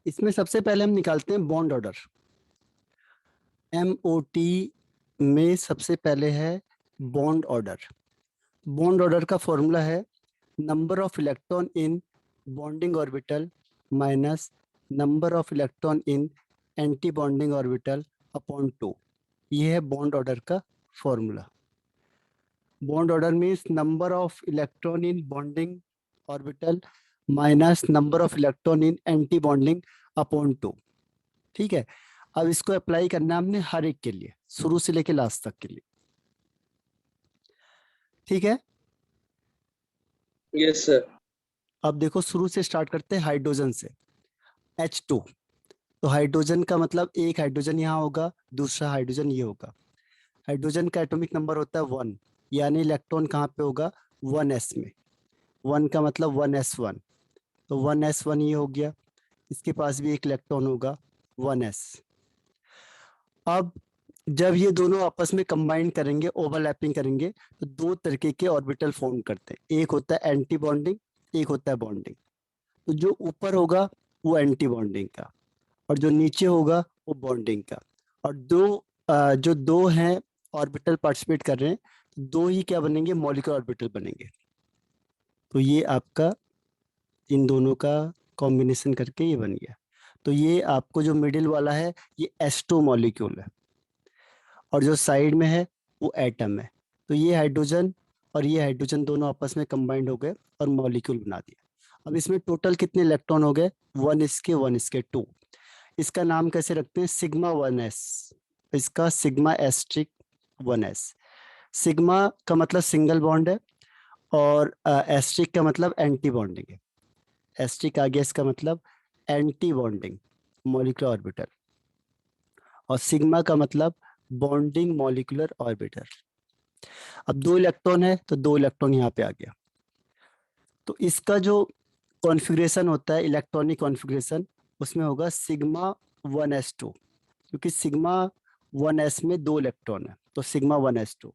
इसमें सबसे पहले हम निकालते हैं बॉन्ड ऑर्डर। MOT में सबसे पहले है बॉन्ड ऑर्डर। बॉन्ड ऑर्डर का फॉर्मूला है number of electron in bonding orbital minus number of electron in anti bonding orbital upon 2। ये है बॉन्ड ऑर्डर का formula. Bond order means number of electron in bonding orbital minus number of electron in anti bonding upon 2। ठीक है, अब इसको apply करना हमने हर एक के लिए, शुरू से लेके लास्ट तक के लिए। ठीक है, यस सर। अब देखो शुरू से स्टार्ट करते हैं हाइड्रोजन से। H2, तो हाइड्रोजन का मतलब एक हाइड्रोजन यहाँ होगा, दूसरा हाइड्रोजन ये होगा। हाइड्रोजन का एटॉमिक नंबर होता है 1, यानी इलेक्ट्रॉन कहाँ पे होगा 1s में। 1 का मतलब 1s1, तो 1s1 ये हो गया। इसके पास भी एक इलेक्ट्रॉन होगा 1s। अब जब ये दोनों आपस में कंबाइन करेंगे, ओवरलैपिंग करेंगे, तो दो तरीके के ऑर्बिटल फॉर्म करते हैं। एक होता है एंटी बॉन्डिंग, एक होता है बॉन्डिंग। तो जो ऊपर होगा वो एंटी बॉन्डिंग का, और जो नीचे होगा वो बॉन्डिंग का। और जो दो हैं ऑर्बिटल पार्टिसिपेट कर रहे हैं, तो दो ही क्या बनेंगे, मॉलिक्यूलर ऑर्बिटल बनेंगे। तो ये आपका इन दोनों का कॉम्बिनेशन करके ये बन गया। तो ये आपको जो मिडिल वाला है ये H2 मॉलिक्यूल है, और जो साइड में है वो एटम है। तो ये हाइड्रोजन और ये हाइड्रोजन दोनों आपस में कंबाइंड हो गए और मॉलिक्यूल बना दिया। अब इसमें टोटल कितने इलेक्ट्रॉन हो गए, 1:1:2। इसका नाम कैसे रखते हैं, सिग्मा 1s। इसका सिग्मा एस्ट्रिक 1s। सिग्मा का मतलब सिंगल बॉन्ड है, और एस्ट्रिक का मतलब एंटी बॉन्डिंग है। एस्ट्रिक आ गया, इसका मतलब एंटी बॉन्डिंग मॉलिक्यूलर ऑर्बिटल, और सिग्मा का मतलब बॉन्डिंग मॉलिक्यूलर ऑर्बिटल। अब दो इलेक्ट्रॉन है तो दो इलेक्ट्रॉन यहाँ पे आ गया। तो इसका जो कॉन्फ़िगरेशन होता है, इलेक्ट्रॉनिक कॉन्फ़िगरेशन, उसमें होगा सिग्मा 1s2, क्योंकि सिग्मा 1s में दो इलेक्ट्रॉन है, तो सिग्मा 1s2।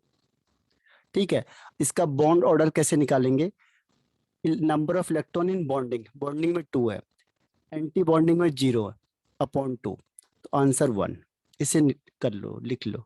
ठीक है, इसका बॉन्ड ऑर्डर कैसे निकालेंगे, number of electron in bonding, bonding में 2 है, एंटी बॉन्डिंग में 0 है, अपॉन 2, तो आंसर 1। इसे कर लो, लिख लो।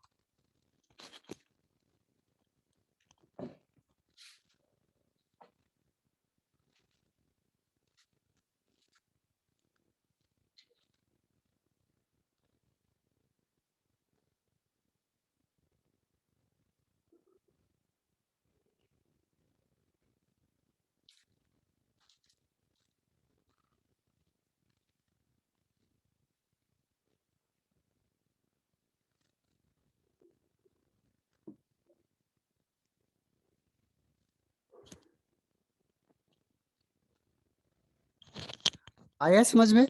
आया समझ में?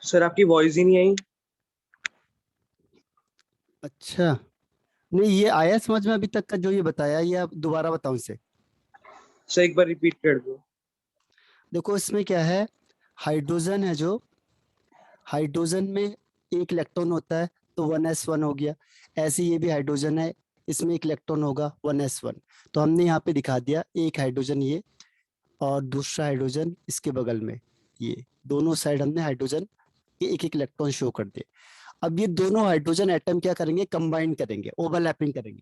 सर आपकी वॉइस ही नहीं आई। अच्छा, नहीं ये आया समझ में अभी तक का जो ये बताया, ये आप दोबारा बताऊं इसे? सर एक बार रिपीट कर दो। देखो इसमें क्या है, हाइड्रोजन है, जो हाइड्रोजन में एक इलेक्ट्रॉन होता है तो 1s1 हो गया। ऐसे ये भी हाइड्रोजन है, इसमें एक इलेक्ट्रॉन होगा 1s1। तो हमने यहाँ पे दिखा दिया एक हाइड्रोजन ये, और दूसरा हाइड्रोजन इसके बगल में, ये दोनों साइड हमने हाइड्रोजन के एक एक इलेक्ट्रॉन शो कर दिए। अब ये दोनों हाइड्रोजन एटम क्या करेंगे, कंबाइन करेंगे, ओवरलैपिंग करेंगे।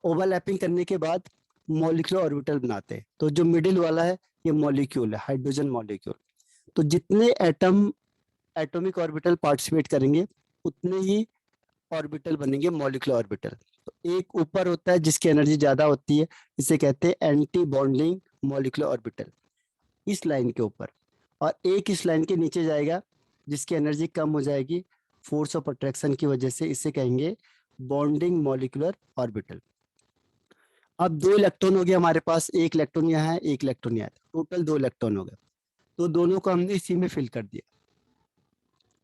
ओवरलैपिंग करने के बाद मॉलिक्यूलर ऑर्बिटल बनाते हैं। तो जो मिडिल वाला है ये मॉलिक्यूल है, हाइड्रोजन मॉलिक्यूल। तो जितने एटम एटॉमिक ऑर्बिटल पार्टिसिपेट करेंगे, उतने ही ऑर्बिटल बनेंगे मॉलिक्यूलर ऑर्बिटल। तो एक ऊपर होता है जिसकी एनर्जी ज्यादा होती है, इसे कहते हैं एंटी बॉन्डिंग मॉलिक्यूलर ऑर्बिटल, इस लाइन के ऊपर। और एक इस लाइन के नीचे जाएगा जिसकी एनर्जी कम हो जाएगी फोर्स ऑफ अट्रैक्शन की वजह से, इसे कहेंगे बॉन्डिंग मॉलिक्यूलर ऑर्बिटल। अब दो इलेक्ट्रॉन हो गया हमारे पास, एक इलेक्ट्रॉन यहाँ है, एक इलेक्ट्रॉन यहाँ है, टोटल दो इलेक्ट्रॉन हो गए। तो दोनों को हमने इसी में फिल कर दिया,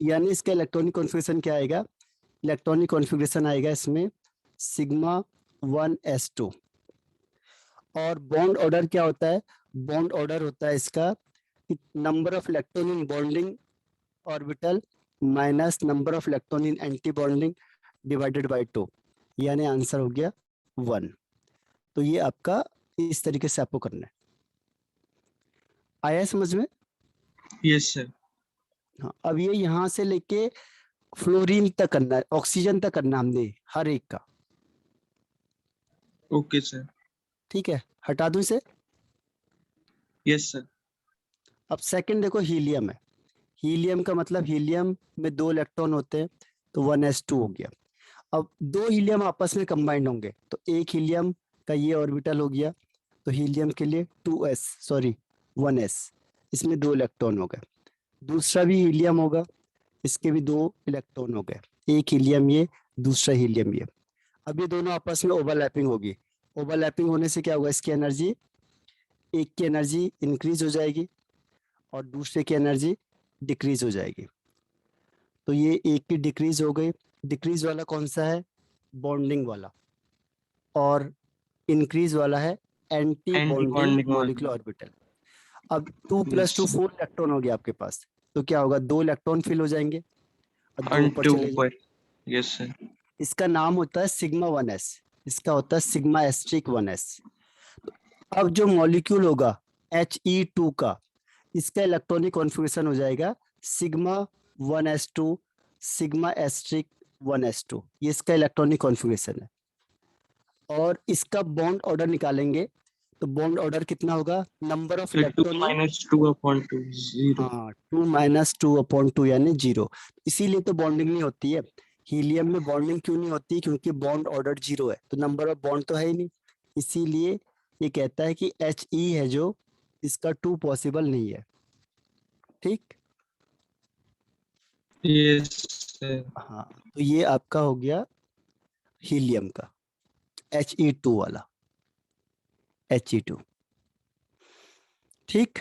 यानी इसका इलेक्ट्रॉनिक कॉन्फ़िगरेशन क्या आएगा, इलेक्ट्रॉनिक कॉन्फ़िगरेशन आएगा इसमें सिग्मा 1s2। और बॉन्ड ऑर्डर क्या होता है, बॉन्ड ऑर्डर होता है इसका number of electron in bonding orbital minus number of electron in anti bonding divided by 2, यानी आंसर हो गया 1। तो ये आपका इस तरीके से आपको करना है। आया समझ में? Yes sir. हाँ, अब ये यहाँ से लेके फ्लोरीन तक करना है, ऑक्सीजन तक करना हमने हर एक का। Okay sir. ठीक है, हटा दूं इसे। Yes sir. अब सेकंड देखो, हीलियम है। हीलियम का मतलब हीलियम में 2 इलेक्ट्रॉन होते हैं, तो 1s2 हो गया। अब 2 हीलियम आपस में कंबाइंड होंगे, तो एक हीलियम का ये ऑर्बिटल हो गया, तो हीलियम के लिए 2s, सॉरी 1s, इसमें 2 इलेक्ट्रॉन हो गए। दूसरा भी हीलियम होगा, इसके भी 2 इलेक्ट्रॉन हो गए, एक हीलियम ये, दूसरा हीलियम ये। अब ये दोनों आपस में ओवरलैपिंग होगी। ओवरलैपिंग होने से क्या होगा, इसकी एनर्जी, एक की एनर्जी इंक्रीज हो जाएगी और दूसरे की एनर्जी डिक्रीज हो जाएगी। तो ये एक की डिक्रीज हो गई, डिक्रीज वाला कौन सा है, बॉन्डिंग वाला, और इंक्रीज वाला है एंटी एंटी बॉन्डिंग बॉन्डिंग वाला। Molecular orbital. अब 2 + यस। 2 4 इलेक्ट्रॉन हो गया आपके पास, तो क्या होगा, 2 इलेक्ट्रॉन फिल हो जाएंगे और 2 ऊपर अंटू चले ऊपर। जाएंगे। Yes sir. इसका नाम होता है सिग्मा 1s, इसका होता है सिग्मा एस्ट्रिक 1s। अब जो मॉलिक्यूल होगा He2 का, इसका इलेक्ट्रॉनिक कॉन्फ़िगरेशन हो जाएगा sigma 1s2 sigma asterisk 1s2, ये इसका इलेक्ट्रॉनिक कॉन्फ़िगरेशन है। और इसका बॉन्ड ऑर्डर निकालेंगे, तो बॉन्ड ऑर्डर कितना होगा, नंबर ऑफ फिर two electron in, minus two upon two zero. हाँ 2 - 2/2 यानी 0। इसीलिए तो बॉन्डिंग नहीं होती है। हीलियम में बॉन्डिंग क्यों नहीं होती, क्योंकि बॉन्ड ऑर्डर 0 है, तो नंबर ऑफ बॉन्ड तो है ही नहीं। इसीलिए ये कहता है कि He है जो, इसका 2 पॉसिबल नहीं है। ठीक, यस सर। हाँ, तो ये आपका हो गया हीलियम का He2 वाला, He2। ठीक,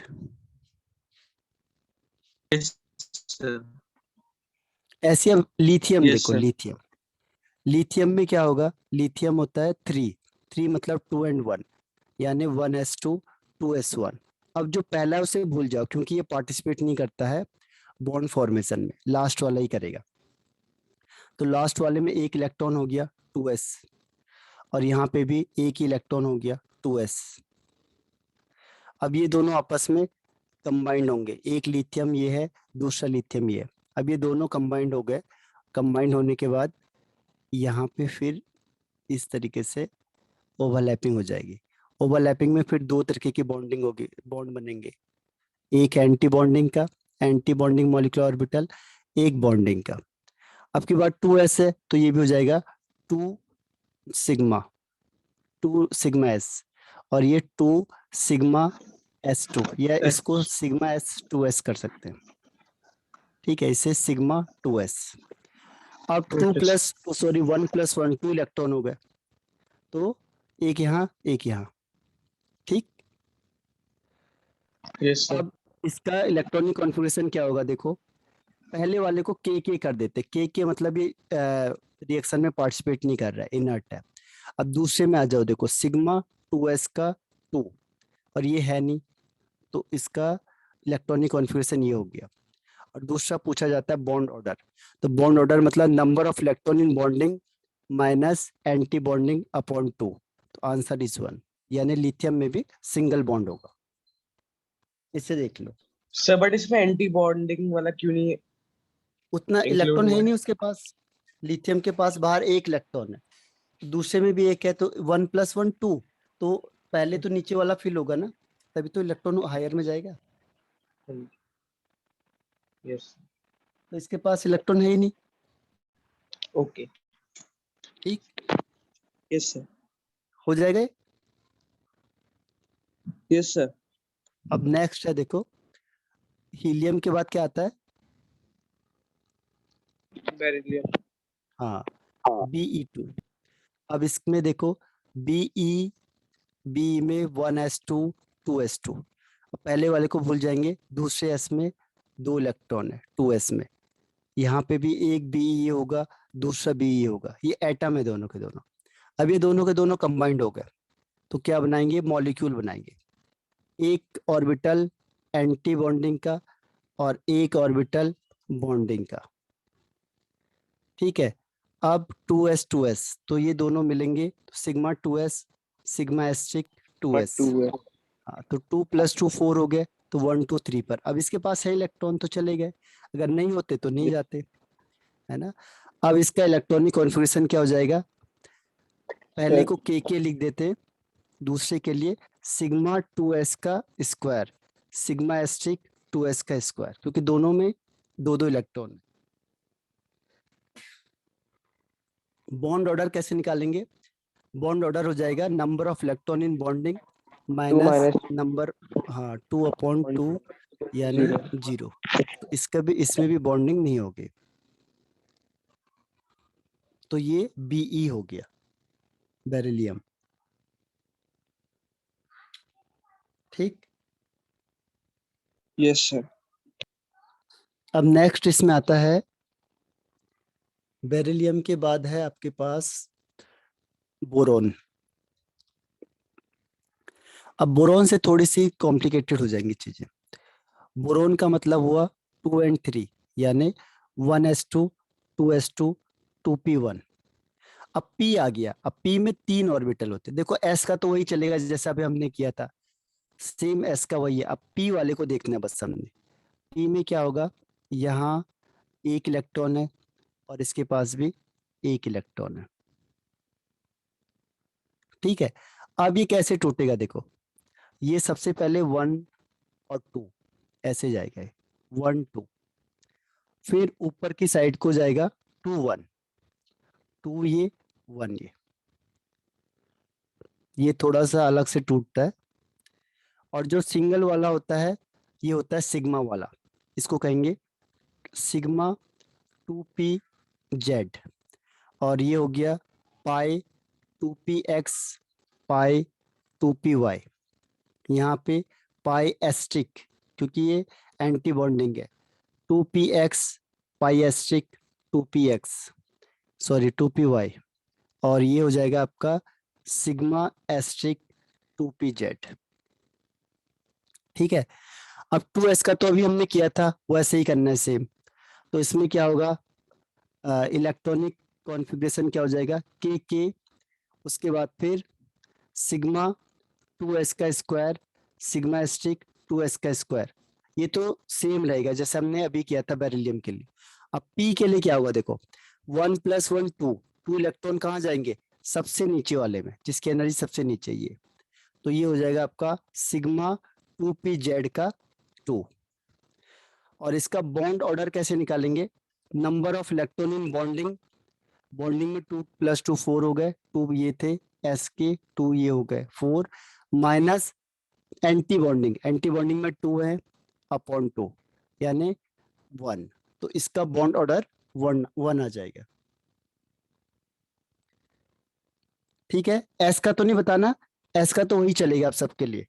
यस सर। ऐसे अब लिथियम यस देखो, सर। लिथियम, लिथियम में क्या होगा, लिथियम होता है 3, 3 मतलब 2 and 1, यानी 1s2 2s1। अब जो पहला है उसे भूल जाओ, क्योंकि ये पार्टिसिपेट नहीं करता है बॉन्ड फॉर्मेशन में, लास्ट वाला ही करेगा। तो लास्ट वाले में एक इलेक्ट्रॉन हो गया 2s, और यहाँ पे भी एक ही इलेक्ट्रॉन हो गया 2s। अब ये दोनों आपस में कंबाइंड होंगे, एक लिथियम ये है, दूसरा लिथियम ये है। अब ये दोनों कंबाइंड हो गए, कंबाइंड होने के बाद यहाँ पे फिर इस तरीके से ओवरलैपिंग हो जाएगी। ओवरलैपिंग में फिर 2 तरीके की बॉन्डिंग होगी, बॉन्ड बनेंगे, एक एंटी बॉन्डिंग का, एंटी बॉन्डिंग मॉलिक्यूलर ऑर्बिटल, एक बॉन्डिंग का। अब की बात 2s है, तो ये भी हो जाएगा 2 सिग्मा, 2 सिग्मा s, और ये 2 सिग्मा s2, या इसको सिग्मा s2s कर सकते हैं। ठीक है, इसे सिग्मा 2s। अब 2 प्लस, सॉरी 1 + 1 2 इलेक्ट्रॉन हो गए, तो एक यहाँ एक यहाँ। ठीक, यस सर। अब इसका इलेक्ट्रॉनिक कॉन्फ़िगरेशन क्या होगा, देखो पहले वाले को के कर देते, के मतलब ये रिएक्शन में पार्टिसिपेट नहीं कर रहा है, इनर्ट है। अब दूसरे में आ जाओ, देखो सिग्मा 2s का 2, और ये है नहीं, तो इसका इलेक्ट्रॉनिक कॉन्फ़िगरेशन ये हो गया। और दूसरा पूछा जाता है बॉन्ड ऑर्डर, तो बॉन्ड ऑर्डर मतलब number of electron in bonding minus anti bonding upon 2, तो आंसर इज 1, यानी लिथियम में भी सिंगल बॉन्ड होगा। इसे देख लो, सर बट इसमें एंटी बॉन्डिंग वाला क्यों नहीं उतना इंक्लूड इलेक्ट्रॉन है हुआ ही है? नहीं उसके पास। लिथियम के पास बाहर एक इलेक्ट्रॉन है, दूसरे में भी एक है, तो 1 + 1 2, तो पहले तो नीचे वाला फिल होगा ना, तभी तो इलेक्ट्रॉन हायर में जाएगा। यस। तो इसके पास इलेक्ट्रॉन है ही नहीं। ओके। ठीक, यस सर। हो जाएगा ये? Yes sir. अब नेक्स्ट है, देखो हीलियम के बाद क्या आता है, बेरिलियम। हाँ Be2। अब इसमें देखो Be, बी में 1s2 2s2, पहले वाले को भूल जाएंगे, दूसरे s में 2 इलेक्ट्रॉन है 2s में, यहाँ पे भी एक Be होगा, दूसरा Be होगा, ये एटम है दोनों के दोनों। अब ये दोनों के दोनों कंबाइंड हो गए, तो क्या बनाएंगे, मॉलिक्यूल बनाएंगे, एक ऑर्बिटल एंटी बॉन्डिंग का और एक ऑर्बिटल बॉन्डिंग का। ठीक है, अब 2s 2s, तो ये दोनों मिलेंगे, तो sigma 2s sigma asterisk but 2s। Two है। हाँ, तो 2 + 2 4 हो गए, तो 1 2 3 पर। अब इसके पास है इलेक्ट्रॉन तो चले गए, अगर नहीं होते तो नहीं जाते, है ना। अब इसका इलेक्ट्रॉनिक कॉन्फ़िगरेशन क्या हो जाएगा, पहले को के लिख देते, दूसरे के लिए सिग्मा 2s का स्क्वायर, सिग्मा एस्ट्रिक 2s का स्क्वायर, क्योंकि दोनों में दो दो इलेक्ट्रॉन है। बॉन्ड ऑर्डर कैसे निकालेंगे, बॉन्ड ऑर्डर हो जाएगा number of electron in bonding minus number, हाँ 2/2 यानी 0। तो इसका भी, इसमें भी बॉन्डिंग नहीं होगी, तो ये Be हो गया बेरिलियम। ठीक, यस सर। अब नेक्स्ट इसमें आता है, बेरिलियम के बाद है आपके पास बोरोन। अब बोरोन से थोड़ी सी कॉम्प्लिकेटेड हो जाएंगी चीजें। बोरोन का मतलब हुआ 2 and 3, यानी 1s2 2s2 2p1। अब p आ गया, अब p में 3 ऑर्बिटल होते हैं। देखो s का तो वही चलेगा जैसा अभी हमने किया था, सेम s का वही है। अब p वाले को देखना है बस हमने, p में क्या होगा, यहाँ एक इलेक्ट्रॉन है और इसके पास भी एक इलेक्ट्रॉन है। ठीक है, अब ये कैसे टूटेगा, देखो ये सबसे पहले 1 और 2 ऐसे जाएगा, 1 2, फिर ऊपर की साइड को जाएगा 2 1, 2 ये 1 ये थोड़ा सा अलग से टूटता है। और जो सिंगल वाला होता है ये होता है सिग्मा वाला, इसको कहेंगे सिग्मा 2p z। और ये हो गया पाई 2px पाई 2py, यहाँ पे पाई एस्ट्रिक क्योंकि ये एंटी बॉन्डिंग है, 2px पाई एस्ट्रिक 2px सॉरी 2py, और ये हो जाएगा आपका सिग्मा एस्ट्रिक 2pz। ठीक है, अब 2s का तो अभी हमने किया था, वैसे ही करना है सेम। तो इसमें क्या होगा, इलेक्ट्रॉनिक कॉन्फ़िगरेशन क्या हो जाएगा, के उसके बाद फिर सिग्मा 2s का स्क्वायर सिग्मा एस्ट्रिक 2s का स्क्वायर। ये तो सेम रहेगा जैसे हमने अभी किया था बेरिलियम के लिए। अब p के लिए क्या होगा, देखो 1 + 1 2, 2 इलेक्ट्रॉन कहाँ जाएंगे, सबसे नीचे वाले में जिसकी एनर्जी सबसे नीचे ये, तो ये हो जाएगा आपका सिग्मा 2pz का 2। और इसका बॉन्ड ऑर्डर कैसे निकालेंगे, number of electron in bonding, bonding में 2 + 2 4 हो गए, 2 ये थे s के, 2 ये हो गए 4, minus anti bonding, anti bonding में 2 है अपॉन 2 यानी 1, तो इसका बॉन्ड ऑर्डर 1 1 आ जाएगा। ठीक है, s का तो नहीं बताना, s का तो वही चलेगा आप सबके लिए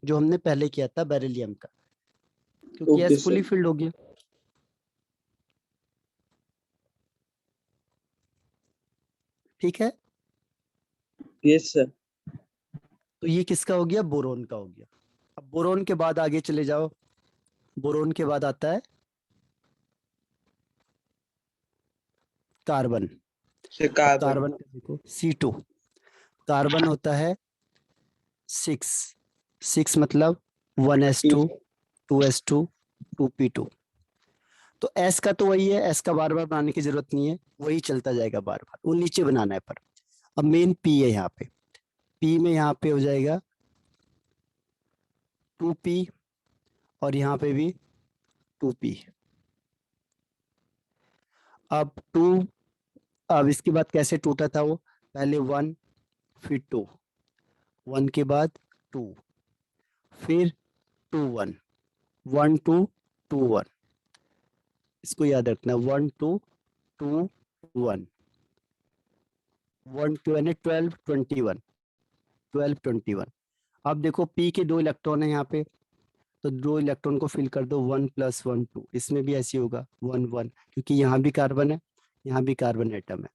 जो हमने पहले किया था बेरिलियम का, क्योंकि okay s fully sir. Field हो गया। ठीक है, यस सर। तो ये किसका हो गया, बोरोन का हो गया। अब बोरोन के बाद आगे चले जाओ, बोरोन के बाद आता है कार्बन। सर अब कार्बन। कार्बन का देखो C2, कार्बन होता है 6, 6 मतलब 1s2 2s2 2p2। तो s का तो वही है, s का बार बार बनाने की जरूरत नहीं है, वही चलता जाएगा बार बार, वो नीचे बनाना है पर। अब मेन p है यहाँ पे, p में यहाँ पे हो जाएगा 2p और यहाँ पे भी 2p। अब 2, अब इसके बाद कैसे टूटा था वो, पहले 1 फिर 2, 1 के बाद 2 फिर 2 1 1 2 2 1, इसको याद रखना 1 2 2 1 1 2 यानी 12 21 12 21। अब देखो p के 2 इलेक्ट्रॉन है यहाँ पे, तो 2 इलेक्ट्रॉन को फिल कर दो 1 + 1 2, इसमें भी ऐसे होगा 1 1, क्योंकि यहाँ भी कार्बन है यहाँ भी कार्बन एटम है,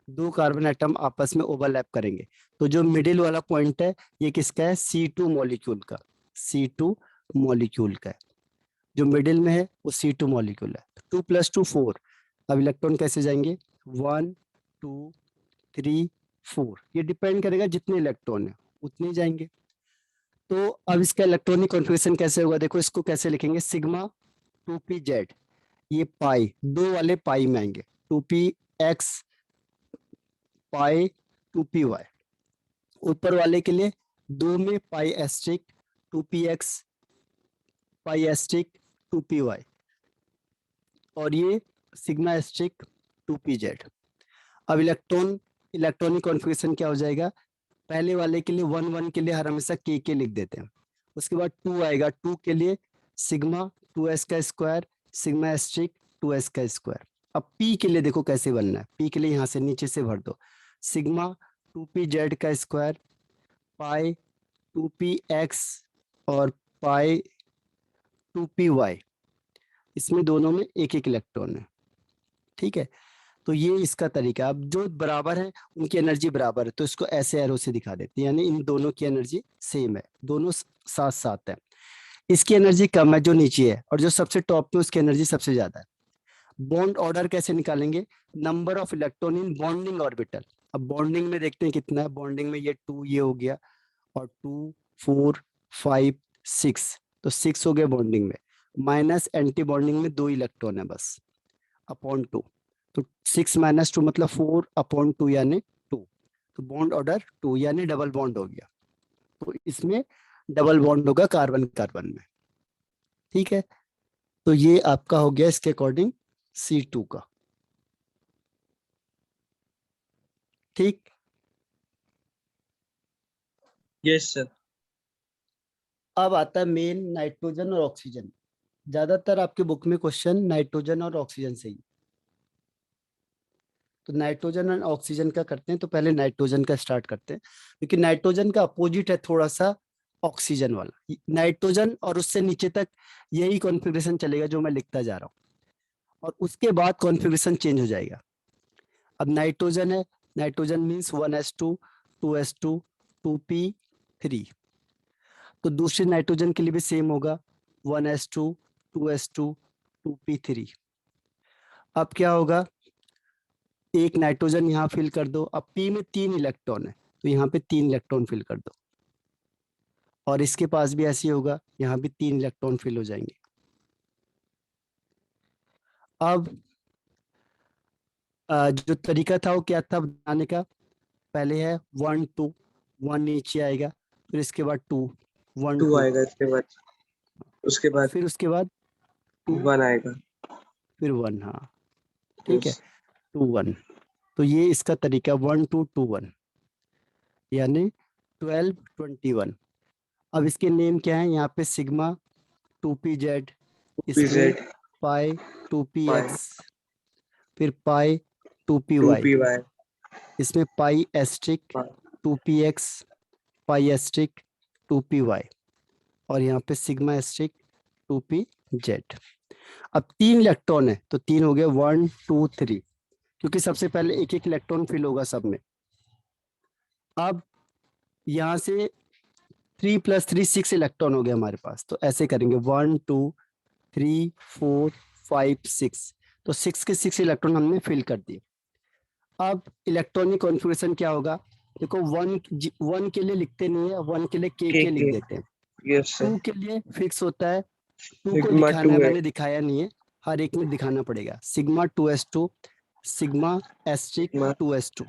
2 कार्बन एटम आपस में ओवरलैप करेंगे। तो जो मिडिल वाला पॉइंट है ये किसका है, C2 मॉलिक्यूल का, C2 मॉलिक्यूल का है, जो मिडिल में है वो C2 मॉलिक्यूल है। 2 + 2 4, अब इलेक्ट्रॉन कैसे जाएंगे 1 2 3 4, ये डिपेंड करेगा जितने इलेक्ट्रॉन है उतने ही जाएंगे। तो अब इसका इलेक्ट्रॉनिक कॉन्फ़िगरेशन कैसे होगा, देखो इसको कैसे लिखेंगे, सिग्मा 2p z, ये पाई दो वाले पाई में आएंगे, 2p x पाई 2py, ऊपर वाले के लिए दो में पाई एस्ट्रिक 2px पाई एस्ट्रिक 2py, और ये सिग्मा एस्ट्रिक 2pz। अब इलेक्ट्रॉनिक कॉन्फ़िगरेशन क्या हो जाएगा, पहले वाले के लिए 1 1 के लिए हर हमेशा के लिख देते हैं, उसके बाद 2 आएगा, 2 के लिए सिग्मा 2s का स्क्वायर सिग्मा एस्ट्रिक 2s का स्क्वायर। अब p के लिए देखो कैसे बनना है, p के लिए यहाँ से नीचे से भर दो, सिग्मा 2pz का स्क्वायर पाई 2px और पाई 2py, इसमें दोनों में एक एक इलेक्ट्रॉन है, ठीक है। तो ये इसका तरीका है। अब जो बराबर है उनकी एनर्जी बराबर है, तो इसको ऐसे एरो से दिखा देते हैं, यानी इन दोनों की एनर्जी सेम है, दोनों साथ साथ है। इसकी एनर्जी कम है जो नीचे है, और जो सबसे टॉप पे उसकी एनर्जी सबसे ज्यादा है। बॉन्ड ऑर्डर कैसे निकालेंगे, number of electron in bonding orbital. अब बॉन्डिंग में देखते हैं कितना है, बॉन्डिंग में ये 2 ये हो गया, और 2 4 5 6, तो 6 हो गए बॉन्डिंग में, माइनस एंटी बॉन्डिंग में 2 इलेक्ट्रॉन है बस, अपॉन 2, तो 6 - 2 मतलब 4/2 यानी 2, तो बॉन्ड ऑर्डर 2 यानी डबल बॉन्ड हो गया, तो इसमें डबल बॉन्ड होगा कार्बन कार्बन में, ठीक है। तो ये आपका हो गया इसके अकॉर्डिंग C2 का, ठीक। Yes sir. अब आता है मेन नाइट्रोजन और ऑक्सीजन। ज्यादातर आपके बुक में क्वेश्चन नाइट्रोजन और ऑक्सीजन से ही, तो नाइट्रोजन और ऑक्सीजन का करते हैं, तो पहले नाइट्रोजन का स्टार्ट करते हैं, क्योंकि नाइट्रोजन का अपोजिट है थोड़ा सा ऑक्सीजन वाला, नाइट्रोजन और उससे नीचे तक यही कॉन्फ़िगरेशन चलेगा जो मैं लिखता जा रहा हूँ, और उसके बाद कॉन्फ़िगरेशन चेंज हो जाएगा। अब नाइट्रोजन है, nitrogen means 1s2 2s2 2p3, तो दूसरे नाइट्रोजन के लिए भी सेम होगा, 1s2 2s2 2p3। अब क्या होगा, एक नाइट्रोजन यहाँ फिल कर दो, अब p में 3 इलेक्ट्रॉन है, तो यहाँ पे 3 इलेक्ट्रॉन फिल कर दो, और इसके पास भी ऐसे ही होगा, यहाँ भी 3 इलेक्ट्रॉन फिल हो जाएंगे। अब जो तरीका था वो क्या था बनाने का, पहले है 1 2, 1 नीचे आएगा, फिर इसके बाद 2 1 2 2, आएगा उसके बाद फिर उसके बाद 2 1 आएगा। फिर 1, हाँ ठीक है, यस। 2 1, तो ये इसका तरीका 1 2 2 1, यानी 12 21। अब इसके नेम क्या है, यहाँ पे सिग्मा 2pz, इसमें PZ पाई 2px, 5 फिर पाई 2py, 2PY इसमें पाई एस्ट्रिक 2px पाई एस्ट्रिक 2py, और यहाँ पे सिग्मा एस्ट्रिक 2pz। अब 3 इलेक्ट्रॉन है, तो 3 हो गया 1 2 3, क्योंकि सबसे पहले एक एक इलेक्ट्रॉन फिल होगा सब में। अब यहाँ से 3 + 3 6 इलेक्ट्रॉन हो गया हमारे पास, तो ऐसे करेंगे 1 2 3 4 5 6, तो 6 के 6 इलेक्ट्रॉन हमने फिल कर दिए। अब इलेक्ट्रॉनिक कॉन्फ़िगरेशन क्या होगा, देखो 1 के लिए लिखते नहीं है, 1 के लिए के लिख KK। देते हैं, यस सर। 2 के लिए फिक्स होता है, 2 को सिग्मा दिखाना 2 है, है। मैंने दिखाया नहीं है, हर एक में दिखाना पड़ेगा, sigma 2s2 sigma asterisk sigma 2s2,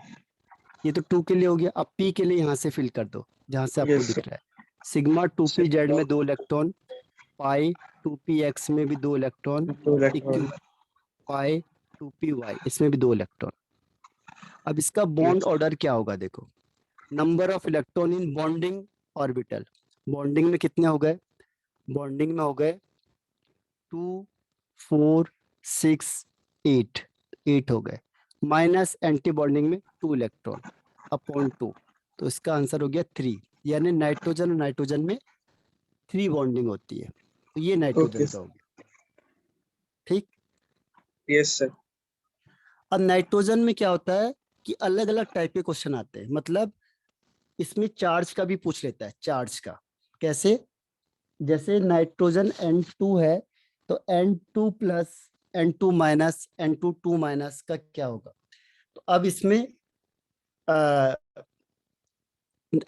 ये तो 2 के लिए हो गया। अब p के लिए यहाँ से फिल कर दो जहाँ से आपको यस दिख सर। रहा है, सिग्मा 2pz सिग्मा में 2 इलेक्ट्रॉन, पाई 2px में भी 2 इलेक्ट्रॉन, 2 इक्वल इलेक्ट्रॉन। पाई 2py इसमें भी 2 इलेक्ट्रॉन। अब इसका बॉन्ड यस। ऑर्डर क्या होगा, देखो number of electron in bonding orbital, bonding में कितने हो गए, बॉन्डिंग में हो गए 2 4 6 8, 8 हो गए, माइनस एंटी बॉन्डिंग में 2 इलेक्ट्रॉन अपॉन 2, तो इसका आंसर हो गया 3, यानी नाइट्रोजन और नाइट्रोजन में 3 बॉन्डिंग होती है, तो ये ओके। नाइट्रोजन का हो गया, ठीक। Yes sir. अब नाइट्रोजन में क्या होता है कि अलग अलग टाइप के क्वेश्चन आते हैं, मतलब इसमें चार्ज का भी पूछ लेता है, चार्ज का कैसे, जैसे नाइट्रोजन N2 है, तो N2 plus N2 minus N2 2 minus का क्या होगा, तो अब इसमें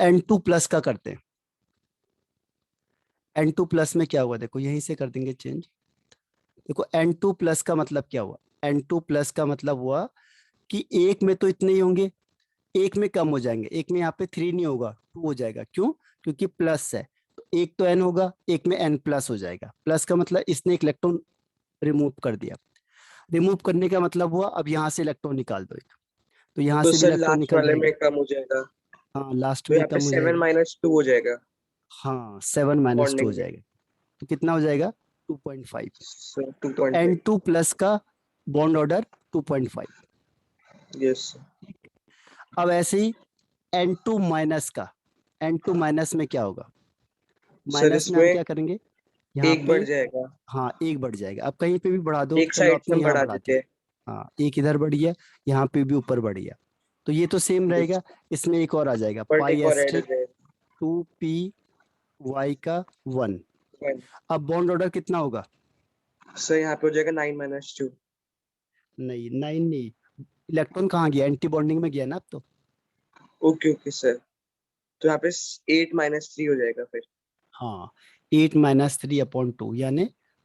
N2 प्लस का करते हैं, N2+ में क्या हुआ, देखो यहीं से कर देंगे चेंज। देखो N2+ का मतलब क्या हुआ, N2+ का मतलब हुआ कि एक में तो इतने ही होंगे, एक में कम हो जाएंगे, एक में यहाँ पे 3 नहीं होगा, 2 हो जाएगा। क्यों? क्योंकि प्लस है, तो एक तो n होगा, एक में n+ हो जाएगा। प्लस का मतलब इसने एक इलेक्ट्रॉन रिमूव कर दिया। रिमूव करने का मतलब हुआ अब यहाँ से इलेक्ट्रॉन निकाल दो एक, तो यहाँ तो से भी सर इलेक्ट्रॉन लास्ट निकल वाले जाएंगे। में कम हो जाएगा, हाँ लास्ट तो में यहाँ पे कम हो 7 जाएगा। - 2 हो जाएगा हाँ 7 - 2 हो बॉन्डिंग में। जाएगा, तो कितना हो जाएगा 2.5। सर तो 2.5। N2+ का बॉन्ड ऑर्डर 2.5। यस अब ऐसे ही N2- का, N2- में क्या होगा, सर, माइनस में हम इसमें क्या करेंगे, यहाँ एक पे बढ़ जाएगा, हाँ एक बढ़ जाएगा। अब कहीं पे भी बढ़ा दो, एक चलो साइड से आपने हम यहाँ बढ़ा बढ़ा देते दिया, हैं। हाँ एक इधर बढ़ गया, यहाँ पे भी ऊपर बढ़ गया, तो ये तो सेम यस, रहेगा। इसमें एक और आ जाएगा पर पाई एक और ऐड हो एस्ट्रिक जाएगा। 2py का 1। Fine. अब बॉन्ड ऑर्डर कितना होगा, सर यहाँ पे हो जाएगा 9 - 2। नहीं 9 नहीं, इलेक्ट्रॉन कहाँ गया, एंटी बॉन्डिंग में गया ना अब तो। ओके ओके सर, तो यहाँ पे 8 - 3 हो जाएगा फिर। हाँ 8 - 3/2 यानी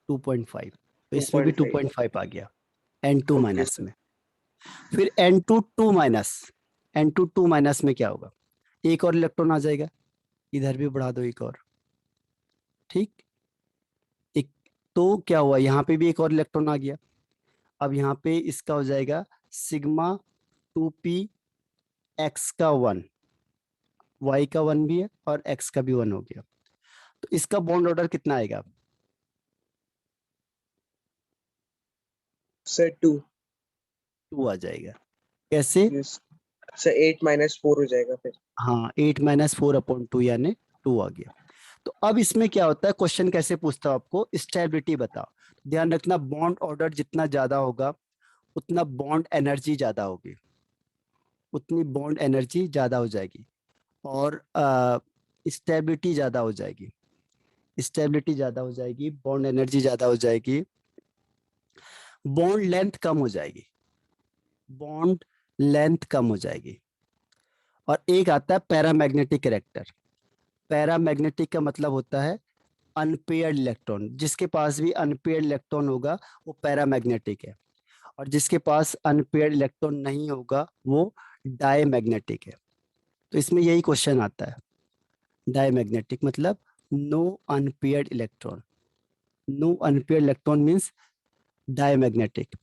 2.5, तो इसमें भी 2.5। 2.5 आ गया N2 ओके माइनस सर। में। फिर N2 माइनस, N2 माइनस में क्या होगा, एक और इलेक्ट्रॉन आ जाएगा, इधर भी बढ़ा दो एक और, ठीक। एक, तो क्या हुआ, यहाँ पे भी एक और इलेक्ट्रॉन आ गया। अब यहाँ पे इसका हो जाएगा सिग्मा 2p, x का 1, y का 1 भी है और x का भी 1 हो गया। तो इसका बॉन्ड ऑर्डर कितना आएगा, सर 2। 2 आ जाएगा। कैसे, यस सर, 8 - 4 हो जाएगा फिर। हाँ 8 - 4/2 यानी 2 आ गया। तो अब इसमें क्या होता है, क्वेश्चन कैसे पूछता है आपको, स्टेबिलिटी बताओ। ध्यान रखना बॉन्ड ऑर्डर जितना ज्यादा होगा उतना बॉन्ड एनर्जी ज्यादा होगी, उतनी बॉन्ड एनर्जी ज्यादा हो जाएगी, और स्टेबिलिटी ज्यादा हो जाएगी, स्टेबिलिटी ज्यादा हो जाएगी, बॉन्ड एनर्जी ज्यादा हो जाएगी, बॉन्ड लेंथ कम हो जाएगी, बॉन्ड लेंथ कम हो जाएगी। और एक आता है पैरामैग्नेटिक कैरेक्टर। पैरामैग्नेटिक का मतलब होता है अनपेयर्ड इलेक्ट्रॉन, जिसके पास भी अनपेयर्ड इलेक्ट्रॉन होगा वो पैरामैग्नेटिक है, और जिसके पास अनपेयर्ड इलेक्ट्रॉन नहीं होगा वो डायमैग्नेटिक है। तो इसमें यही क्वेश्चन आता है, डायमैग्नेटिक मतलब no unpaired electron, no unpaired electron means diamagnetic,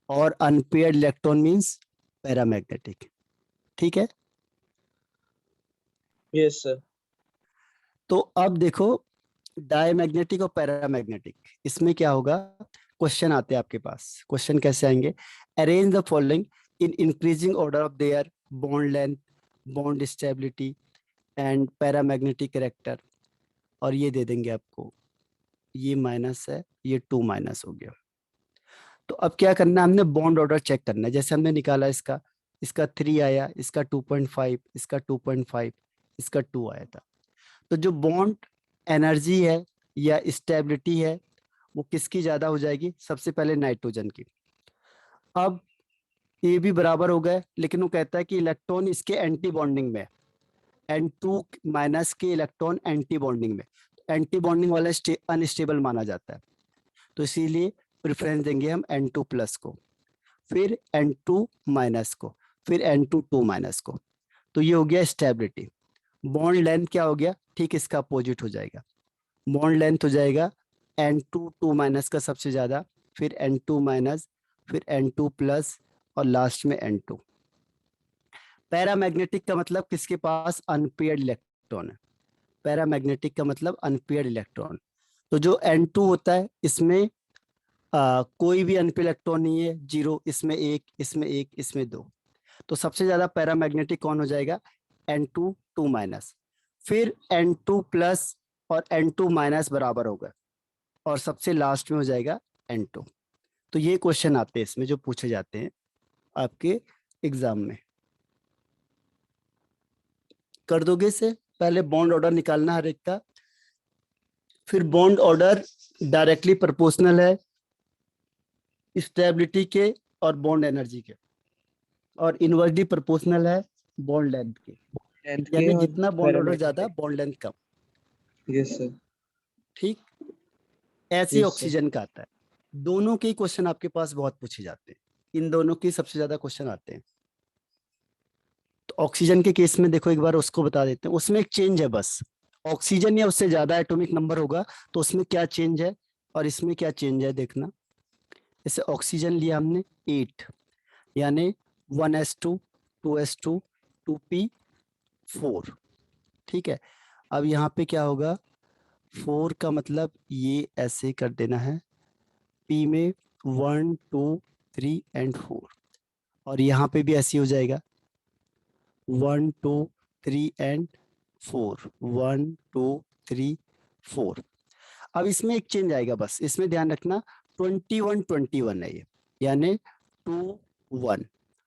और अनपेयर्ड इलेक्ट्रॉन मीन्स पैरामैग्नेटिक। ठीक है, यस सर। तो अब देखो डायमैग्नेटिक और पैरामैग्नेटिक, इसमें क्या होगा, क्वेश्चन आते हैं आपके पास। क्वेश्चन कैसे आएंगे, arrange the following in increasing order of their bond length, bond stability and paramagnetic character, और ये दे देंगे आपको, ये माइनस है, ये 2- हो गया। तो अब क्या करना है, हमने बॉन्ड ऑर्डर चेक करना है। जैसे हमने निकाला इसका, इसका 3 आया, इसका 2.5, इसका 2.5, इसका 2 आया था। तो जो बॉन्ड एनर्जी है या स्टेबिलिटी है वो किसकी ज्यादा हो जाएगी, सबसे पहले नाइट्रोजन की। अब ये भी बराबर हो गए, लेकिन वो कहता है कि इलेक्ट्रॉन इसके एंटी बॉन्डिंग में, N2- के इलेक्ट्रॉन एंटी बॉन्डिंग में, एंटी बॉन्डिंग वाला अनस्टेबल माना जाता है, तो इसीलिए प्रेफरेंस देंगे हम N2+ को, फिर N2- को, फिर N2 को। तो ये हो गया स्टेबिलिटी। बॉन्ड लेंथ क्या हो गया, ठीक इसका अपोजिट हो जाएगा, बॉन्ड लेंथ हो जाएगा N2 का सबसे ज्यादा, फिर N2-, फिर N2+, और लास्ट में N2। पैरामैग्नेटिक का मतलब किसके पास अनपेयर्ड इलेक्ट्रॉन है, पैरामैग्नेटिक का मतलब अनपेयर्ड इलेक्ट्रॉन। तो जो N2 होता है इसमें कोई भी अनपेयर्ड इलेक्ट्रॉन नहीं है, 0, इसमें 1, इसमें 1, इसमें 2। तो सबसे ज्यादा पैरामैग्नेटिक कौन हो जाएगा, N2-, फिर N2+ और N2- बराबर हो गए, और सबसे लास्ट में हो जाएगा N2। तो ये क्वेश्चन आते हैं इसमें जो पूछे जाते हैं आपके एग्जाम में। कर दोगे इसे, पहले बॉन्ड ऑर्डर निकालना हर एक का, फिर बॉन्ड ऑर्डर डायरेक्टली प्रोपोर्शनल है स्टेबिलिटी के और बॉन्ड एनर्जी के, और इनवर्सली प्रोपोर्शनल है बॉन्ड लेंथ के, लेंथ के यानी और जितना बॉन्ड ऑर्डर ज्यादा पैरामैग्नेटिक। बॉन्ड लेंथ कम। Yes sir. ठीक, ऐसे Yes, sir. ऑक्सीजन का आता है। दोनों के क्वेश्चन आपके पास बहुत पूछे जाते हैं, इन दोनों के सबसे ज्यादा क्वेश्चन आते हैं। तो ऑक्सीजन के केस में देखो एक बार उसको बता देते हैं, उसमें एक चेंज है बस, ऑक्सीजन या उससे ज्यादा एटॉमिक नंबर होगा तो उसमें क्या चेंज है और इसमें क्या चेंज है देखना। जैसे ऑक्सीजन लिया हमने 8, यानी 1s2 2s2 2p4, ठीक है। अब यहाँ पे क्या होगा, 4 का मतलब ये ऐसे कर देना है, p में 1 2 3 एंड 4, और यहाँ पे भी ऐसे ही हो जाएगा 1 2 3 एंड 4, 1 2 3 4। अब इसमें एक चेंज आएगा बस, इसमें ध्यान रखना 21 है ये, यानी 2 1।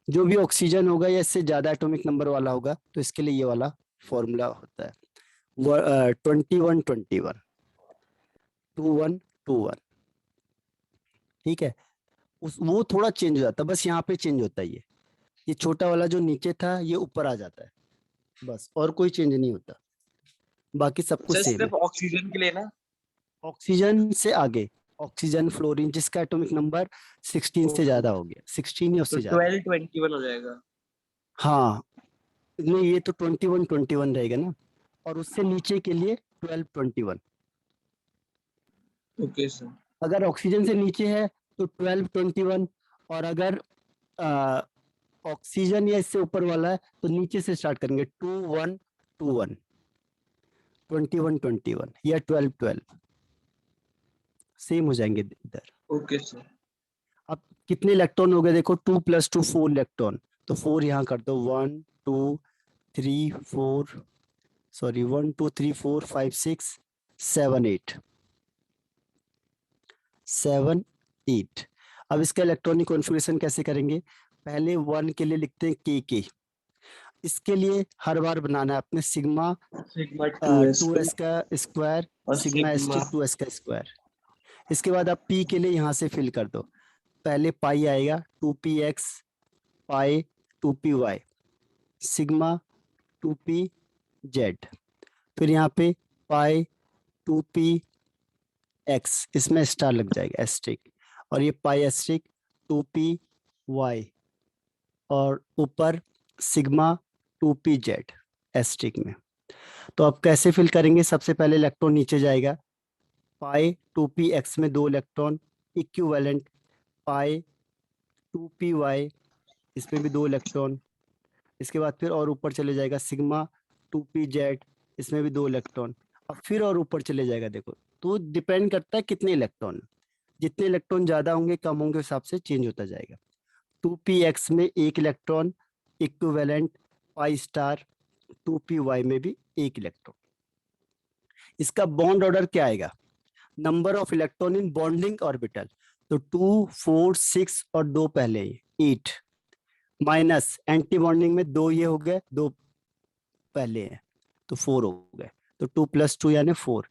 जो भी ऑक्सीजन होगा या इससे ज्यादा एटॉमिक नंबर वाला होगा तो इसके लिए ये वाला फॉर्मूला होता है 21 21 21 21, ठीक है। वो थोड़ा चेंज हो जाता है, बस यहाँ पे चेंज होता है, ये छोटा वाला जो नीचे था ये ऊपर आ जाता है, बस और कोई चेंज नहीं होता, बाकी सब कुछ सर सेम है। सिर्फ ऑक्सीजन के लिए ना? ऑक्सीजन से आगे, ऑक्सीजन फ्लोरीन जिसका एटॉमिक नंबर 16 से ओके, ज्यादा हो गया, 16 या तो उससे ज्यादा। 12 21 हो जाएगा। हाँ, नहीं ये तो 21 रहेगा ना, और उससे नीचे के लिए 12 21। Okay sir. अगर ऑक्सीजन से नीचे है तो 12 21, और अगर ऑक्सीजन या इससे ऊपर वाला है तो नीचे से स्टार्ट करेंगे 21 21, 21 या 12 12, सेम हो जाएंगे इधर। Okay sir. अब कितने इलेक्ट्रॉन हो गए देखो, 2 + 2 4 इलेक्ट्रॉन, तो 4 यहाँ कर दो, 1 2 3 4, सॉरी 1 2 3 4 5 6 7 8 7 8। अब इसका इलेक्ट्रॉनिक कॉन्फ़िगरेशन कैसे करेंगे, पहले 1 के लिए लिखते हैं के, इसके लिए हर बार बनाना है अपने सिग्मा सिग्मा 2s 2s का स्क्वायर, और sigma S T sigma 2s का स्क्वायर। इसके बाद आप पी के लिए यहाँ से फिल कर दो, पहले पाई आएगा 2px पाई 2py सिग्मा 2pz, फिर यहाँ पे पाई 2px, इसमें स्टार लग जाएगा एस्ट्रिक, और ये पाई एस्ट्रिक 2py, और ऊपर सिग्मा 2pz एस्ट्रिक में। तो अब कैसे फिल करेंगे, सबसे पहले इलेक्ट्रॉन नीचे जाएगा, पाई 2px में 2 इलेक्ट्रॉन इक्विवेलेंट, पाई 2py इसमें भी 2 इलेक्ट्रॉन, इसके बाद फिर और ऊपर चले जाएगा सिग्मा 2pz, इसमें भी 2 इलेक्ट्रॉन, अब फिर और ऊपर चले जाएगा देखो। तो डिपेंड करता है कितने इलेक्ट्रॉन, जितने इलेक्ट्रॉन ज्यादा होंगे कम होंगे उस हिसाब से चेंज होता जाएगा। 2px में 1 electron equivalent, pi star 2py में भी 1 इलेक्ट्रॉन। इसका बॉन्ड ऑर्डर क्या आएगा, number of electron in bonding orbital, तो 2 4 6 और 2 पहले 8, माइनस एंटी बॉन्डिंग में 2 ये हो गए, 2 पहले हैं तो 4 हो गए, तो 2 + 2 यानी 4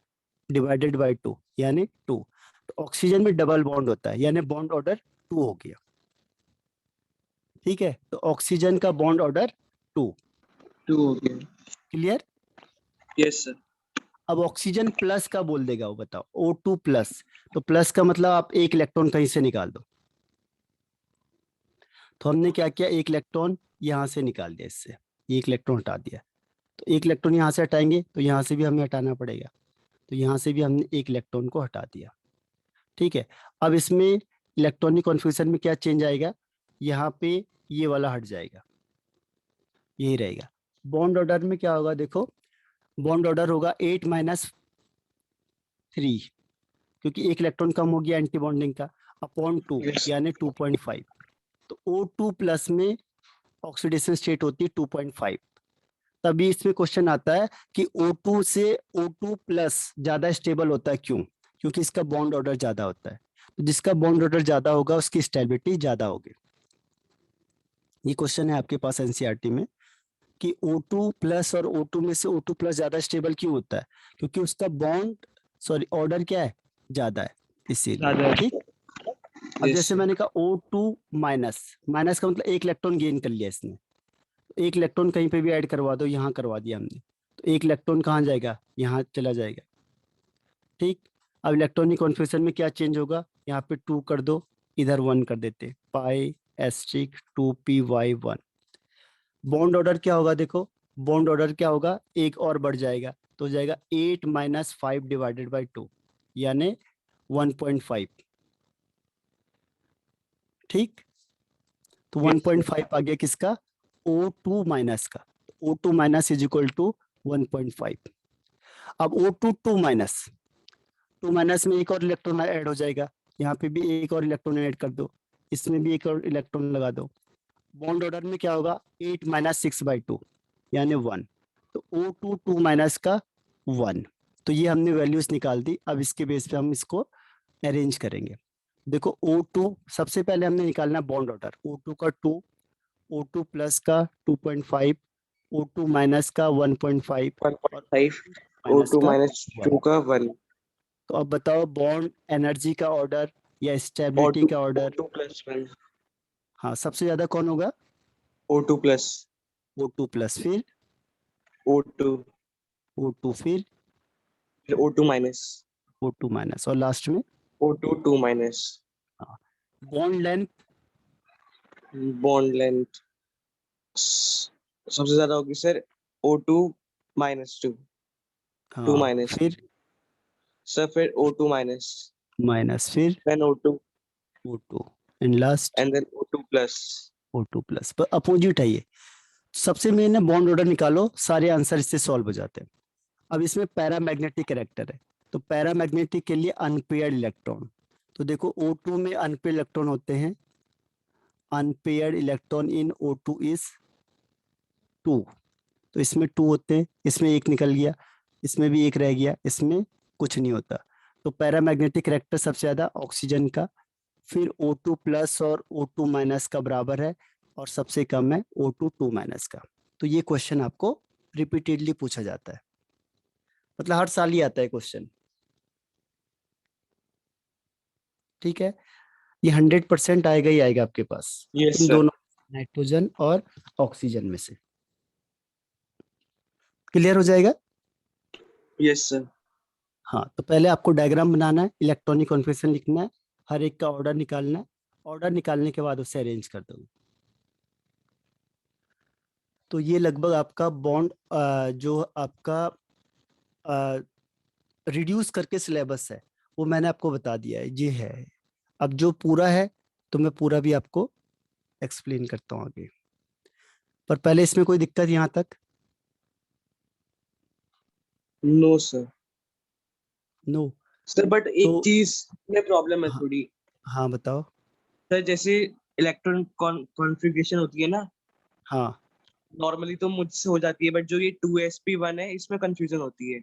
डिवाइडेड बाय 2 यानी 2। तो ऑक्सीजन में डबल बॉन्ड होता है यानी बॉन्ड ऑर्डर 2 हो गया, ठीक है। तो ऑक्सीजन का बॉन्ड ऑर्डर 2, 2 हो गया। क्लियर। Yes sir. अब ऑक्सीजन प्लस का बोल देगा वो, बताओ O2 प्लस, तो प्लस का मतलब आप 1 इलेक्ट्रॉन कहीं से निकाल दो, तो हमने क्या किया, 1 इलेक्ट्रॉन यहाँ से निकाल दिया, इससे 1 इलेक्ट्रॉन हटा दिया, तो 1 इलेक्ट्रॉन यहाँ से हटाएंगे तो यहाँ से भी हमें हटाना पड़ेगा, तो यहाँ से भी हमने 1 इलेक्ट्रॉन को हटा दिया, ठीक है। अब इसमें इलेक्ट्रॉनिक कॉन्फ़िगरेशन में क्या चेंज आएगा, यहाँ पे ये वाला हट जाएगा, यही रहेगा। बॉन्ड ऑर्डर में क्या होगा देखो, बॉन्ड ऑर्डर होगा 8 - 3, क्योंकि 1 इलेक्ट्रॉन कम हो गया एंटी बॉन्डिंग का, अपॉन 2 यस। यानी 2.5। तो O2 प्लस में ऑक्सीडेशन स्टेट होती है 2.5, तभी इसमें क्वेश्चन आता है कि O2 से O2 प्लस ज्यादा स्टेबल होता है, क्यों, क्योंकि इसका बॉन्ड ऑर्डर ज्यादा होता है, तो जिसका बॉन्ड ऑर्डर ज्यादा होगा उसकी स्टेबिलिटी ज्यादा होगी। ये क्वेश्चन है आपके पास एनसीईआरटी में कि O2 प्लस और O2 में से O2 प्लस ज्यादा स्टेबल क्यों होता है, क्योंकि उसका बॉन्ड सॉरी ऑर्डर क्या है, ज्यादा है, इसीलिए, ठीक। अब यस जैसे सर। मैंने कहा O2 माइनस, माइनस का मतलब 1 इलेक्ट्रॉन गेन कर लिया इसने, 1 इलेक्ट्रॉन कहीं पे भी ऐड करवा दो, यहाँ करवा दिया हमने, तो 1 इलेक्ट्रॉन कहाँ जाएगा, यहाँ चला जाएगा, ठीक। अब इलेक्ट्रॉनिक कॉन्फ़िगरेशन में क्या चेंज होगा, यहाँ पे 2 कर दो, इधर 1 कर देते, पाई एस्ट्रिक 2p/1। बॉन्ड ऑर्डर क्या होगा, देखो बॉन्ड ऑर्डर क्या होगा, एक और बढ़ जाएगा तो हो जाएगा 8 - 5 / 2 यानी 1.5। ठीक, तो Yes, sir. 1.5 आ गया किसका, O2- का। O2- is equal to 1.5। अब O2 2- में एक और इलेक्ट्रॉन ऐड हो जाएगा, यहाँ पे भी एक और इलेक्ट्रॉन ऐड कर दो, इसमें भी एक और इलेक्ट्रॉन लगा दो। बॉन्ड ऑर्डर में क्या होगा, 8 - 6/2 यानी 1। तो O2 2- का 1। तो ये हमने वैल्यूज निकाल दी। अब इसके बेस पे हम इसको अरेंज करेंगे। देखो O2 सबसे पहले हमने निकालना बॉन्ड ऑर्डर, O2 का 2, O2 प्लस का 2.5, O2- का 1.5 और 1.5 माइनस O2 का minus 1। 2 का 1 तो अब बताओ बॉन्ड एनर्जी का ऑर्डर या स्टेबिलिटी O2 का ऑर्डर, O2 plus 1 हाँ सबसे ज्यादा कौन होगा, O2 plus O2 प्लस, फिर O2 O2, फिर फिर O2 minus O2 माइनस और लास्ट में O2 2 minus bond length. bond length सबसे ज्यादा होगी सर O2 minus 2 2 हाँ minus फिर सर फिर O2 minus माइनस, फिर then O2 O2 and last and then O2 plus O2 plus. पर अपोजिट है ये। सबसे मेन है बॉन्ड ऑर्डर निकालो, सारे आंसर इससे सॉल्व हो जाते हैं। अब इसमें पैरामैग्नेटिक कैरेक्टर है, तो पैरामैग्नेटिक के लिए अनपेयर्ड इलेक्ट्रॉन। तो देखो O2 में अनपेयर्ड इलेक्ट्रॉन होते हैं, unpaired electron in O2 is 2। तो इसमें 2 होते हैं, इसमें एक निकल गया, इसमें भी एक रह गया, इसमें कुछ नहीं होता। तो पैरामैग्नेटिक कैरेक्टर सबसे ज्यादा ऑक्सीजन का, फिर O2 प्लस और O2 माइनस का बराबर है, और सबसे कम है O2 2 माइनस का। तो ये क्वेश्चन आपको रिपीटेडली पूछा जाता है, मतलब हर साल ही आता है क्वेश्चन। ठीक है, ये 100% आएगा ही आएगा आपके पास, yes इन sir दोनों, नाइट्रोजन और ऑक्सीजन में से। क्लियर हो जाएगा। yes sir हाँ, तो पहले आपको डायग्राम बनाना है, इलेक्ट्रॉनिक कॉन्फ़िगरेशन लिखना है, हर एक का ऑर्डर निकालना है, ऑर्डर निकालने के बाद उसे अरेंज कर दो। तो ये लगभग आपका बॉन्ड जो आपका रिड्यूस करके सिलेबस है वो मैंने आपको बता दिया है, ये है। अब जो पूरा है तो मैं पूरा भी आपको एक्सप्लेन करता हूँ आगे, पर पहले इसमें कोई दिक्कत यहाँ तक, no sir no. Sir but तो एक चीज में प्रॉब्लम है हाँ, थोड़ी हाँ बताओ। सर जैसे इलेक्ट्रॉन कॉन्फ़िगरेशन होती है ना हाँ, नॉर्मली तो मुझसे हो जाती है बट जो ये 2sp1 है इसमें कंफ्यूजन होती है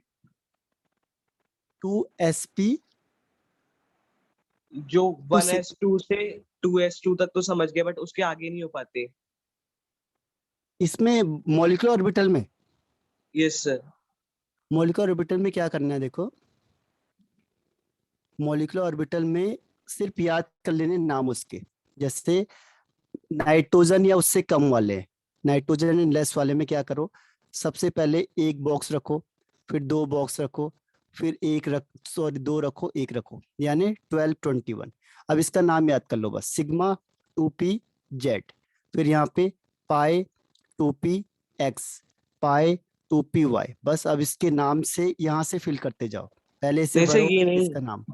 2sp जो टू 1s2 से 2s2 तक तो समझ गए बट उसके आगे नहीं हो पाते इसमें मॉलिक्यूलर ऑर्बिटल में, यस सर मॉलिक्यूलर ऑर्बिटल में क्या करना है, देखो मॉलिक्यूलर ऑर्बिटल में सिर्फ याद कर लेने नाम उसके, जैसे नाइट्रोजन या उससे कम वाले, नाइट्रोजन एंड लेस वाले में क्या करो, सबसे पहले एक बॉक्स रखो, फिर 2 बॉक्स रखो, फिर एक रख, सॉरी 2 रखो, एक रखो, यानी 1221। अब इसका नाम याद कर लो बस, सिग्मा 2p/z, फिर यहाँ पे पाई 2p/x, पाई 2p/y। बस अब इसके नाम से यहाँ से फिल करते जाओ, पहले से जैसे भरो ये नहीं इसका नाम।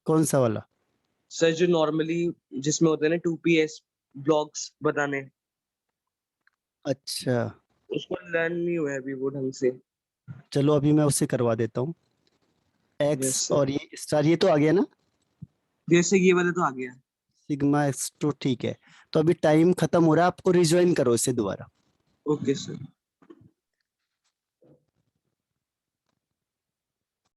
कौन सा वाला, सर जो नॉर्मली जिसमें होते हैं ना 2ps ब्लॉक्स बताने अच्छा उसको लर्न नहीं हुआ है अभी वो ढंग से चलो अभी मैं उसे करवा देता हूँ। यस एक्स सर और ये स्टार, ये तो आ गया ना, जैसे ये वाला तो आ गया सिग्मा एक्स तो ठीक है। तो अभी टाइम खत्म हो रहा है, आपको रिज्वाइन करो इसे दोबारा। Okay sir